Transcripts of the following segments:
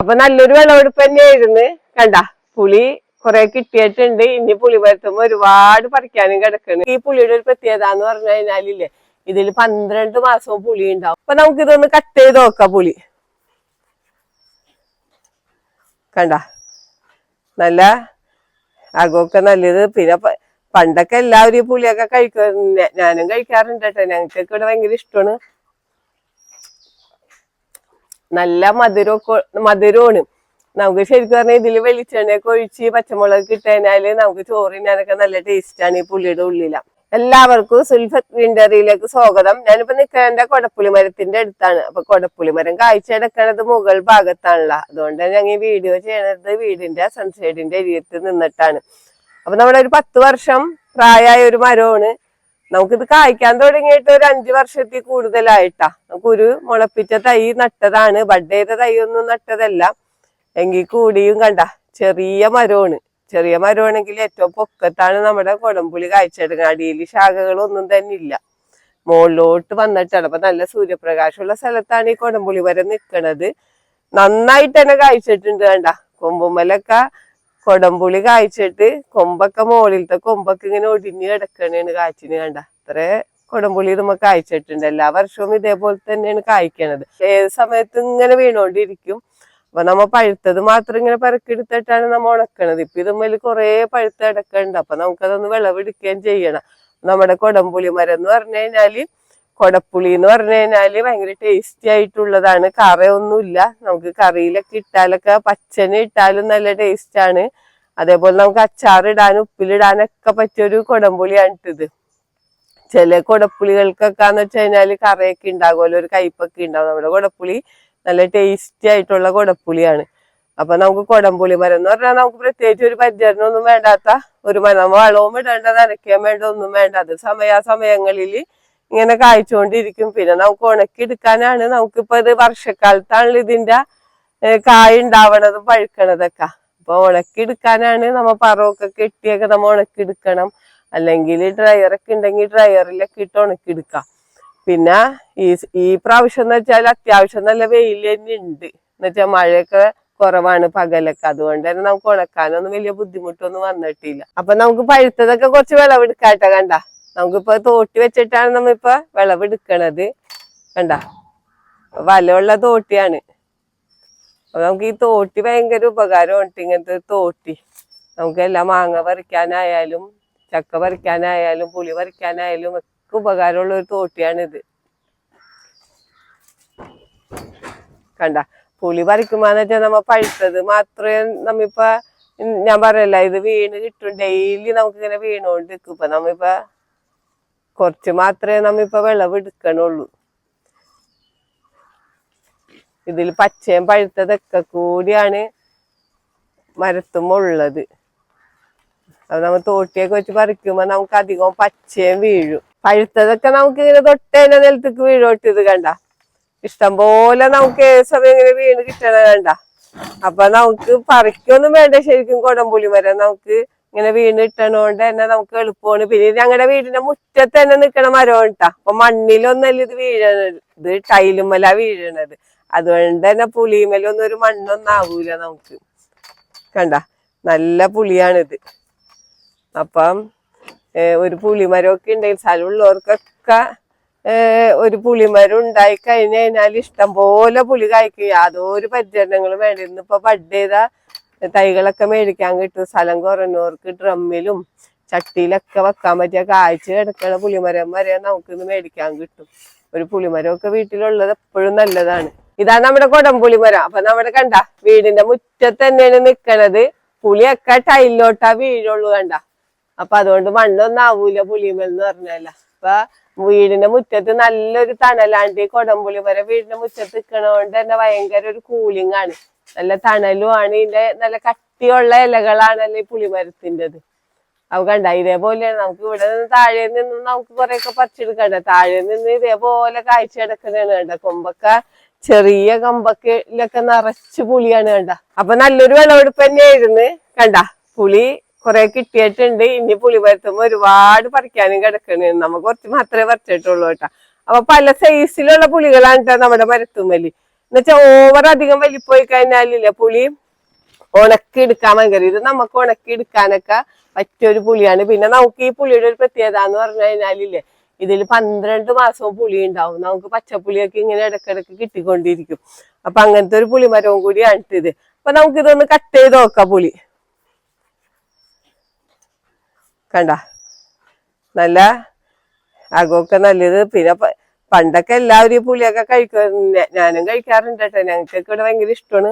അപ്പൊ നല്ലൊരു വിളവെടുപ്പ് തന്നെയായിരുന്നു. കണ്ട പുളി കുറെ കിട്ടിയിട്ടുണ്ട്. ഇനി പുളി മരത്തുമ്പോ ഒരുപാട് പറിക്കാനും കിടക്കണം. ഈ പുളിയുടെ ഒരു പ്രത്യേകത എന്ന് പറഞ്ഞു കഴിഞ്ഞാലില്ലേ, ഇതിൽ 12 മാസവും പുളി ഉണ്ടാവും. അപ്പൊ നമുക്ക് ഇതൊന്ന് കട്ട് ചെയ്ത് നോക്കാം. പുളി കണ്ട നല്ല അകമൊക്കെ നല്ലത്. പിന്നെ പണ്ടൊക്കെ എല്ലാവരും ഈ പുളിയൊക്കെ കഴിക്കുക, ഞാനും കഴിക്കാറുണ്ട് കേട്ടോ. ഞങ്ങൾക്കൊക്കെ ഇവിടെ ഭയങ്കര ഇഷ്ടമാണ്. നല്ല മധുരമാണ്. നമുക്ക് ശരിക്കും പറഞ്ഞാൽ ഇതിൽ വെളിച്ചെണ്ണയൊക്കെ ഒഴിച്ച് പച്ചമുളക് ഇട്ടുകഴിഞ്ഞാല് നമുക്ക് ചോറിനാനൊക്കെ നല്ല ടേസ്റ്റാണ് ഈ പുളിയുടെ ഉള്ളില. എല്ലാവർക്കും സുൽഫത്ത് ഗ്രീനറിയിലേക്ക് സ്വാഗതം. ഞാനിപ്പോ നിൽക്കേണ്ട കൊടപ്പുളി മരത്തിന്റെ അടുത്താണ്. അപ്പൊ കൊടപ്പുളി മരം കാഴ്ചയെടുക്കണത് മുകൾ ഭാഗത്താണല്ലോ. അതുകൊണ്ട് ഞങ്ങൾ ഈ വീഡിയോ ചെയ്യണത് വീടിന്റെ സൺസൈഡിന്റെ അരിയത്ത് നിന്നിട്ടാണ്. അപ്പൊ നമ്മുടെ ഒരു 10 വർഷം പ്രായമായ ഒരു മരമാണ്. നമുക്കിത് കായ്ക്കാൻ തുടങ്ങിയിട്ട് ഒരു 5 വർഷത്തിൽ കൂടുതലായിട്ടാ. നമുക്കൊരു മുളപ്പിച്ച തൈ നട്ടതാണ്, ബഡ് ചെയ്ത തൈ ഒന്നും നട്ടതല്ല. എങ്കിൽ കൂടിയും കണ്ട ചെറിയ മരമാണ്. ചെറിയ മരമാണെങ്കിൽ ഏറ്റവും പൊക്കത്താണ് നമ്മുടെ കൊടംപുളി കായ്ച്ചെടുക്കുന്നത്. അടിയിൽ ശാഖകളൊന്നും തന്നെ ഇല്ല, മുകളിലോട്ട് വന്നിട്ടാണ്. അപ്പൊ നല്ല സൂര്യപ്രകാശമുള്ള സ്ഥലത്താണ് ഈ കൊടംപുളി മരം നിൽക്കണത്. നന്നായിട്ട് തന്നെ കായ്ച്ചിട്ടുണ്ട്. കണ്ട കൊമ്പുമ്മലൊക്കെ കൊടംപുളി കായ്ച്ചിട്ട് കൊമ്പൊക്കെ മുകളിലത്തെ കൊമ്പൊക്കെ ഇങ്ങനെ ഒടിഞ്ഞ് കിടക്കണേണ് കാച്ചിന്. കണ്ട അത്ര കൊടംപുളി നമുക്ക് കായ്ച്ചിട്ടുണ്ട്. എല്ലാ വർഷവും ഇതേപോലെ തന്നെയാണ് കായ്ക്കണത്. ഏത് സമയത്തും ഇങ്ങനെ വീണോണ്ടിരിക്കും. അപ്പൊ നമ്മ പഴുത്തത് മാത്രം ഇങ്ങനെ പെറുക്കിയെടുത്തിട്ടാണ് നമ്മ ഉണക്കണത്. ഇപ്പൊ ഇതുമ്മേൽ കുറെ പഴുത്ത കിടക്കുന്നുണ്ട്. അപ്പൊ നമുക്കതൊന്ന് വിളവെടുക്കുകയും ചെയ്യണം. നമ്മുടെ കൊടംപുളി മരം എന്ന് പറഞ്ഞു കഴിഞ്ഞാല്, കൊടപ്പുളി എന്ന് പറഞ്ഞു കഴിഞ്ഞാല് ഭയങ്കര ടേസ്റ്റി ആയിട്ടുള്ളതാണ്. കറയൊന്നുമില്ല. നമുക്ക് കറിയിലൊക്കെ ഇട്ടാലൊക്കെ പച്ചന് ഇട്ടാലും നല്ല ടേസ്റ്റ് ആണ്. അതേപോലെ നമുക്ക് അച്ചാറിടാനും ഉപ്പിലിടാനൊക്കെ പറ്റിയൊരു കൊടംപുളിയാണ് ഇത്. ചില കൊടപ്പുളികൾക്കൊക്കെന്ന് വെച്ച് കഴിഞ്ഞാല് കറയൊക്കെ ഉണ്ടാകുമല്ലോ, ഒരു കയ്പൊക്കെ ഉണ്ടാവും. നമ്മുടെ കൊടപ്പുളി നല്ല ടേസ്റ്റി ആയിട്ടുള്ള കൊടപ്പുളിയാണ്. അപ്പൊ നമുക്ക് കൊടംപുളി മരം എന്ന് പറഞ്ഞാൽ നമുക്ക് പ്രത്യേകിച്ച് ഒരു പരിചരണം ഒന്നും വേണ്ടാത്ത ഒരു മരം. വളവും ഇടേണ്ട, നനയ്ക്കാൻ വേണ്ട, ഒന്നും വേണ്ട. അത് സമയാസമയങ്ങളിൽ ഇങ്ങനെ കായ്ച്ചുകൊണ്ടിരിക്കും. പിന്നെ നമുക്ക് ഉണക്കി എടുക്കാനാണ്. നമുക്കിപ്പോ ഇത് വർഷക്കാലത്താണല്ലോ ഇതിന്റെ കായ് ഉണ്ടാവണതും പഴുക്കണതൊക്കെ. അപ്പൊ ഉണക്കി എടുക്കാനാണ്. നമ്മ പറവൊക്കെ കെട്ടിയൊക്കെ നമ്മ ഉണക്കി എടുക്കണം. അല്ലെങ്കിൽ ഡ്രയറൊക്കെ ഉണ്ടെങ്കിൽ ഡ്രയറിലൊക്കെ ഇട്ട് ഉണക്കി എടുക്കാം. പിന്നെ ഈ പ്രാവശ്യം എന്ന് വെച്ചാൽ അത്യാവശ്യം നല്ല വെയിൽ തന്നെ ഉണ്ട്. എന്നുവെച്ചാൽ മഴയൊക്കെ കുറവാണ് പകലൊക്കെ. അതുകൊണ്ട് തന്നെ നമുക്ക് ഉണക്കാനൊന്നും വലിയ ബുദ്ധിമുട്ടൊന്നും വന്നിട്ടില്ല. അപ്പൊ നമുക്ക് പഴുത്തതൊക്കെ കുറച്ച് വിളവെടുക്കാട്ടോ. കണ്ട നമുക്കിപ്പോ തോട്ടി വെച്ചിട്ടാണ് നമ്മിപ്പോ വിളവെടുക്കണത്. കണ്ട വലമുള്ള തോട്ടിയാണ്. അപ്പൊ നമുക്ക് ഈ തോട്ടി ഭയങ്കര ഉപകാരമുണ്ട്. ഇങ്ങനത്തെ തോട്ടി നമുക്ക് എല്ലാം മാങ്ങ പറിക്കാനായാലും ചക്ക പറിക്കാനായാലും പുളി പറിക്കാനായാലും ഒക്കെ ഉപകാരമുള്ള ഒരു തോട്ടിയാണിത്. കണ്ട പുളി പറിക്കുമ്പോന്ന് വെച്ചാൽ നമ്മ പഴുത്തത് മാത്രമേ നമ്മിപ്പോ, ഞാൻ പറയല്ല, ഇത് വീണ് കിട്ടും. ഡെയിലി നമുക്കിങ്ങനെ വീണോണ്ടിരിക്കും. ഇപ്പൊ നമ്മിപ്പോ കുറച്ച് മാത്രമേ നമ്മിപ്പോ വിളവെടുക്കണുള്ളൂ. ഇതിൽ പച്ചയും പഴുത്തതൊക്കെ കൂടിയാണ് മരത്തുമുള്ളത്. അത് നമ്മ തോട്ടിയൊക്കെ വെച്ച് പറിക്കുമ്പോ നമുക്ക് അധികം പച്ചയും വീഴും. പഴുത്തതൊക്കെ നമുക്ക് ഇങ്ങനെ തൊട്ടേനെ നിലത്തേക്ക് വീഴോട്ടിത്. കണ്ട ഇഷ്ടം പോലെ നമുക്ക് ഏത് സമയം ഇങ്ങനെ വീണ് കിട്ടണ. കണ്ട അപ്പൊ നമുക്ക് പറിക്കൊന്നും വേണ്ട. ശരിക്കും കൊടംപുളി മരം നമുക്ക് ഇങ്ങനെ വീണ് കിട്ടണോണ്ട് തന്നെ നമുക്ക് എളുപ്പമാണ്. പിന്നെ ഞങ്ങളുടെ വീടിന്റെ മുറ്റത്ത് തന്നെ നിൽക്കണ മരമാണ് ട്ടാ. അപ്പൊ മണ്ണിലൊന്നല്ല ഇത് വീഴണത്, ഇത് ടൈലുമല വീഴണത്. അതുകൊണ്ട് തന്നെ പുളിമേലൊന്നും ഒരു മണ്ണൊന്നും ആവൂല നമുക്ക്. കണ്ട നല്ല പുളിയാണിത്. അപ്പം ഒരു പുളിമരമൊക്കെ ഉണ്ടെങ്കിൽ, സ്ഥലമുള്ളവർക്കൊക്കെ ഒരു പുളിമരം ഉണ്ടായി കഴിഞ്ഞു കഴിഞ്ഞാൽ ഇഷ്ടം പോലെ പുളി കായ്ക്കും. യാതൊരു പരിചരണങ്ങളും വേണ്ട. ഇന്നിപ്പോ ബഡ് ചെയ്ത തൈകളൊക്കെ മേടിക്കാൻ കിട്ടും. സ്ഥലം കുറഞ്ഞവർക്ക് ഡ്രമ്മിലും ചട്ടിയിലൊക്കെ വെക്കാൻ പറ്റിയ കായ്ച്ച് കിടക്കണ പുളിമരം വരെ നമുക്കിന്ന് മേടിക്കാൻ കിട്ടും. ഒരു പുളിമരമൊക്കെ വീട്ടിലുള്ളത് എപ്പോഴും നല്ലതാണ്. ഇതാണ് നമ്മുടെ കൊടംപുളിമരം. അപ്പൊ നമ്മുടെ കണ്ട വീടിന്റെ മുറ്റത്ത് തന്നെയാണ് നിക്കണത്. പുളിയൊക്കെ ടൈലിലോട്ടാ വീഴുള്ളൂ. കണ്ട അപ്പൊ അതുകൊണ്ട് മണ്ണൊന്നും ആവൂല പുളിമൽ എന്ന് പറഞ്ഞല്ല. അപ്പൊ വീടിന്റെ മുറ്റത്ത് നല്ലൊരു തണലാണ്ട് ഈ കൊടംപുളിമരം വീടിന്റെ മുറ്റത്ത് നിൽക്കണോണ്ട് തന്നെ ഭയങ്കര ഒരു കൂളിംഗ് ആണ്. നല്ല തണലും ആണ്. ഇതിന്റെ നല്ല കട്ടിയുള്ള ഇലകളാണല്ലോ ഈ പുളിമരത്തിൻ്റെത്. അത് കണ്ട ഇതേപോലെയാണ്. നമുക്ക് ഇവിടെ നിന്ന് താഴെ നിന്ന് നമുക്ക് കുറെയൊക്കെ പറിച്ചെടുക്കണ്ട. താഴെ നിന്ന് ഇതേപോലെ കാഴ്ച കിടക്കുന്നതാണ്. കണ്ട കൊമ്പൊക്കെ ചെറിയ കമ്പൊക്കെ നിറച്ച് പുളിയാണ്. കണ്ട അപ്പൊ നല്ലൊരു വിളവെടുപ്പ് തന്നെയായിരുന്നു. കണ്ട പുളി കുറെ കിട്ടിയിട്ടുണ്ട്. ഇനി പുളി പരുത്തുമ്പോ ഒരുപാട് പറിക്കാനും കിടക്കണേ. നമുക്ക് കുറച്ച് മാത്രമേ പറിച്ചിട്ടുള്ളൂ കേട്ടാ. അപ്പൊ പല സൈസിലുള്ള പുളികളാണ് കേട്ടോ നമ്മുടെ മരത്തുമ്മല്. എന്നുവെച്ചാൽ ഓവർ അധികം വലിപ്പോയി കഴിഞ്ഞാലില്ലേ പുളി ഉണക്കി എടുക്കാൻ ഭയങ്കര ഇത് നമുക്ക് ഉണക്കി എടുക്കാനൊക്കെ പറ്റിയൊരു പുളിയാണ്. പിന്നെ നമുക്ക് ഈ പുളിയുടെ ഒരു പ്രത്യേകത എന്ന് പറഞ്ഞു കഴിഞ്ഞാലില്ലേ ഇതിൽ 12 മാസവും പുളി ഉണ്ടാവും. നമുക്ക് പച്ചപ്പുളിയൊക്കെ ഇങ്ങനെ ഇടക്കിടക്ക് കിട്ടിക്കൊണ്ടിരിക്കും. അപ്പൊ അങ്ങനത്തെ ഒരു പുളിമരവും കൂടിയാണ് ഇത്. അപ്പൊ നമുക്ക് ഇതൊന്ന് കട്ട് ചെയ്ത് നോക്കാം. പുളി കണ്ട നല്ല അകമൊക്കെ നല്ലത്. പിന്നെ പണ്ടൊക്കെ എല്ലാവരും ഈ പുളിയൊക്കെ കഴിക്കാറുണ്ട്, ഞാനും കഴിക്കാറുണ്ട് കേട്ടോ. ഞങ്ങൾക്കൊക്കെ ഇവിടെ ഭയങ്കര ഇഷ്ടമാണ്.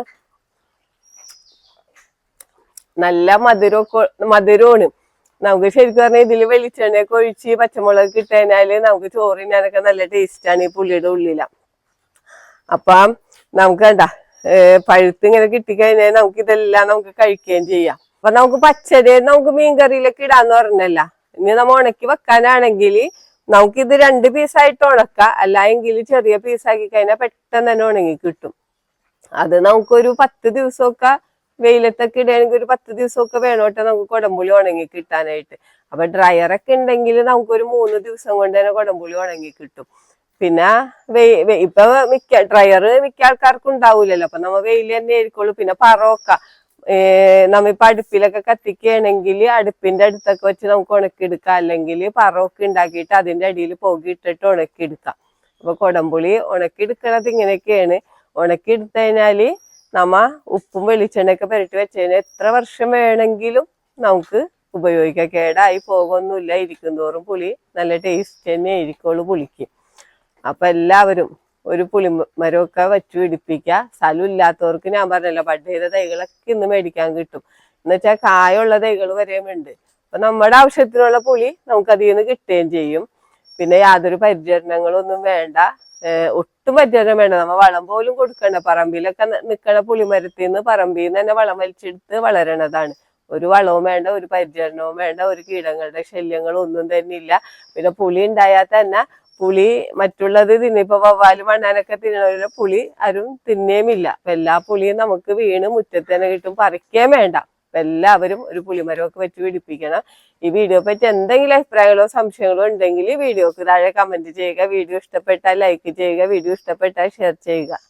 നല്ല മധുരമാണ്. നമുക്ക് ശരിക്കും പറഞ്ഞാൽ ഇതില് വെളിച്ചെണ്ണയൊക്കെ ഒഴിച്ച് പച്ചമുളക് ഇട്ടുകഴിഞ്ഞാല് നമുക്ക് ചോറിനാനൊക്കെ നല്ല ടേസ്റ്റാണ് ഈ പുളിയുടെ ഉള്ളില. അപ്പം നമുക്ക് കണ്ട പഴുത്ത് ഇങ്ങനെ കിട്ടിക്കഴിഞ്ഞാൽ നമുക്ക് ഇതെല്ലാം നമുക്ക് കഴിക്കുകയും ചെയ്യാം. അപ്പൊ നമുക്ക് പച്ചരി നമുക്ക് മീൻകറിയിലൊക്കെ ഇടാന്ന് പറഞ്ഞല്ല. ഇനി നമ്മ ഉണക്കി വെക്കാനാണെങ്കിൽ നമുക്കിത് 2 പീസായിട്ട് ഉണക്കാം. അല്ല എങ്കിൽ ചെറിയ പീസാക്കി കഴിഞ്ഞാൽ പെട്ടെന്ന് തന്നെ ഉണങ്ങി കിട്ടും. അത് നമുക്കൊരു 10 ദിവസമൊക്കെ വെയിലത്തൊക്കെ ഇടുകയാണെങ്കിൽ ഒരു 10 ദിവസമൊക്കെ വേണോട്ടെ നമുക്ക് കുടംപുളി ഉണങ്ങി കിട്ടാനായിട്ട്. അപ്പൊ ഡ്രയറൊക്കെ ഉണ്ടെങ്കിൽ നമുക്കൊരു 3 ദിവസം കൊണ്ട് തന്നെ കുടംപുളി ഉണങ്ങി കിട്ടും. പിന്നെ ഇപ്പൊ ഡ്രയർ മിക്ക ആൾക്കാർക്കും ഉണ്ടാവൂലല്ലോ. അപ്പൊ നമ്മ വെയിൽ തന്നെ ആയിരിക്കുള്ളൂ. പിന്നെ പറൊക്കെ നമ്മിപ്പൊ അടുപ്പിലൊക്കെ കത്തിക്കുകയാണെങ്കിൽ അടുപ്പിന്റെ അടുത്തൊക്കെ വെച്ച് നമുക്ക് ഉണക്കിയെടുക്കാം. അല്ലെങ്കിൽ പറൊക്കെ ഉണ്ടാക്കിയിട്ട് അതിന്റെ അടിയിൽ പുകയിട്ടിട്ട് ഉണക്കിയെടുക്കാം. അപ്പൊ കുടംപുളി ഉണക്കിയെടുക്കണത് ഇങ്ങനെയൊക്കെയാണ്. ഉണക്കിയെടുത്തു കഴിഞ്ഞാല് നമ്മ ഉപ്പും വെളിച്ചെണ്ണയൊക്കെ പുരട്ടി വെച്ച് കഴിഞ്ഞാൽ എത്ര വർഷം വേണമെങ്കിലും നമുക്ക് ഉപയോഗിക്കാം. കേടായി പോകുന്നില്ല. ഇരിക്കുന്നതോറും പുളി നല്ല ടേസ്റ്റ് തന്നെ ആയിരിക്കുള്ളൂ പുളിക്ക്. അപ്പൊ എല്ലാവരും ഒരു പുളിമരമൊക്കെ വെച്ച് പിടിപ്പിക്കുക. സ്ഥലം ഇല്ലാത്തവർക്ക് ഞാൻ പറഞ്ഞല്ലോ ബഡ് ചെയ്ത തൈകളൊക്കെ ഇന്ന് മേടിക്കാൻ കിട്ടും. എന്നുവെച്ചാൽ കായുള്ള തൈകൾ വരെയും ഉണ്ട്. അപ്പൊ നമ്മുടെ ആവശ്യത്തിനുള്ള പുളി നമുക്ക് അതിൽ നിന്ന് കിട്ടുകയും ചെയ്യും. പിന്നെ യാതൊരു പരിചരണങ്ങളൊന്നും വേണ്ട. ഒട്ടും പരിചരണം വേണ്ട. നമ്മ വളം പോലും കൊടുക്കണ്ട. പറമ്പിലൊക്കെ നിൽക്കണ പുളിമരത്തിൽ നിന്ന് പറമ്പിൽ നിന്ന് തന്നെ വളം വലിച്ചെടുത്ത് വളരണതാണ്. ഒരു വളവും വേണ്ട, ഒരു പരിചരണവും വേണ്ട, ഒരു കീടങ്ങളുടെ ശല്യങ്ങളും ഒന്നും തന്നെ ഇല്ല. പിന്നെ പുളി ഉണ്ടായാൽ തന്നെ പുളി മറ്റുള്ളത് തിന്നിപ്പോ വവ്വാല് മണ്ണാനൊക്കെ തിന്നണ പുളി ആരും തിന്നേമില്ല. അപ്പൊ എല്ലാ പുളിയും നമുക്ക് വീണ് മുറ്റത്ത് തന്നെ കിട്ടും. പറിക്കുകയും വേണ്ട. അപ്പൊ എല്ലാവരും ഒരു പുളിമരമൊക്കെ വെച്ച് പിടിപ്പിക്കണം. ഈ വീഡിയോ പറ്റി എന്തെങ്കിലും അഭിപ്രായങ്ങളോ സംശയങ്ങളോ ഉണ്ടെങ്കിൽ വീഡിയോക്ക് താഴെ കമന്റ് ചെയ്യുക. വീഡിയോ ഇഷ്ടപ്പെട്ടാൽ ലൈക്ക് ചെയ്യുക. വീഡിയോ ഇഷ്ടപ്പെട്ടാൽ ഷെയർ ചെയ്യുക.